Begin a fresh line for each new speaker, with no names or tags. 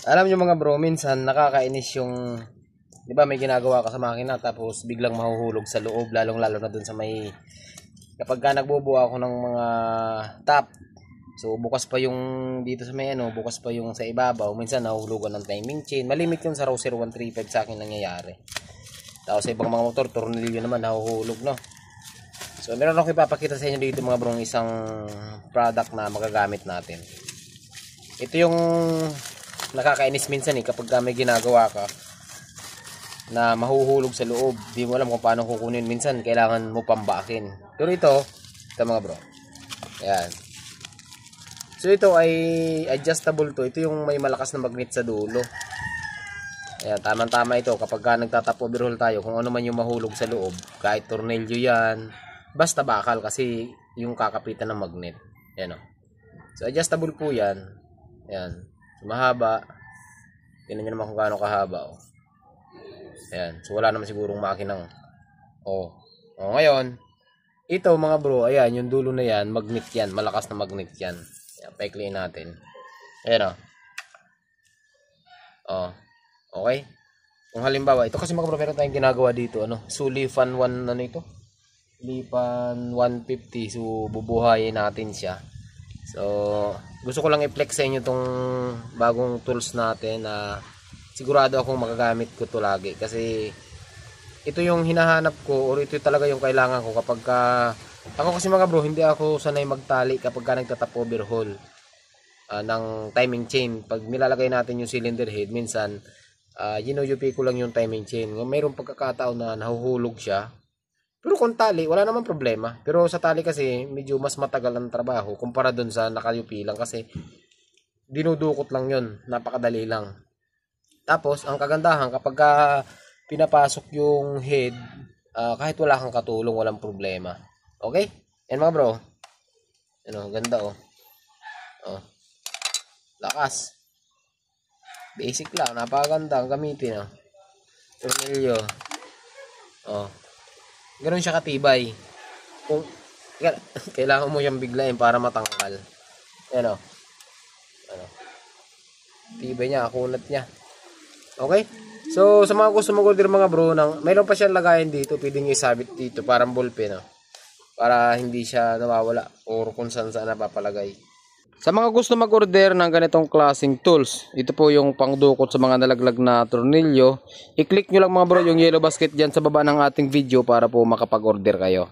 Alam nyo mga bro, minsan nakakainis yung, di ba may ginagawa ka sa makina tapos biglang mahuhulog sa loob, lalong lalo na dun sa may, kapag ka nagbubuo ako ng mga top, so bukas pa yung dito sa may ano, bukas pa yung sa ibabaw, minsan nahuhulugan ng timing chain, malimit yun sa row 0135 sa akin nangyayari. Tapos sa ibang mga motor, tornilyo naman nahuhulog, no? So meron ako ipapakita sa inyo dito mga bro, isang product na magagamit natin. Ito yung nakakainis minsan kapag may ginagawa ka na mahuhulog sa loob, di mo alam kung paano kukunin, minsan kailangan mo pambakin. Pero ito mga bro, ayan, so ito ay adjustable to, ito yung may malakas na magnet sa dulo. Ayan, tamang tama ito kapag nagtatap overhaul tayo, kung ano man yung mahulog sa loob, kahit tornilyo yan, basta bakal kasi yung kakapitan ng magnet. Ayan o, so adjustable po yan. Ayan, so mahaba. Tingnan nyo naman kung gaano kahaba. Oh. Ayan, so wala naman sigurong makinang. Ngayon, ito mga bro, ayan, yung dulo na yan, magnet yan, malakas na magnet yan. Ayan, paikliin natin. Ayan o. Okay. Kung halimbawa, ito kasi mga bro, meron tayong ginagawa dito, Sullivan 1, ito? Lipan 150, so bubuhayin natin siya. So, gusto ko lang i-flex sa inyo tong bagong tools natin na sigurado akong magagamit ko to lagi. Kasi ito yung hinahanap ko, or ito talaga yung kailangan ko kapag ako kasi mga bro, hindi ako sanay magtali kapag nagtatap overhaul ng timing chain. Pag nilalagay natin yung cylinder head, minsan ginuyupi ko lang yung timing chain. Mayroong pagkakataon na nahuhulog siya. Pero kung tali, wala naman problema. Pero sa tali kasi, medyo mas matagal ang trabaho kumpara dun sa nakayupi lang kasi dinudukot lang yun. Napakadali lang. Tapos, ang kagandahan, kapag pinapasok yung head, kahit wala kang katulong, walang problema. Okay? Yan mga bro. Ano, ganda oh. Lakas. Basic lang, napakaganda ang gamitin oh. Tornilyo. Ganoon siya katibay. Kung kailangan mo siyang biglayin para matangkal. Ayan o. Tibay niya, kunat niya. Okay? So, sa mga gusto mag-order mga bro, mayroon pa siyang lagayan dito. Pwede nyo isabit dito, parang ballpen. Para hindi siya nawawala or kung saan napapalagay. Sa mga gusto mag-order ng ganitong klaseng tools, ito po yung pangdukot sa mga nalaglag na tornilyo. I-click nyo lang mga bro yung yellow basket dyan sa baba ng ating video para po makapag-order kayo.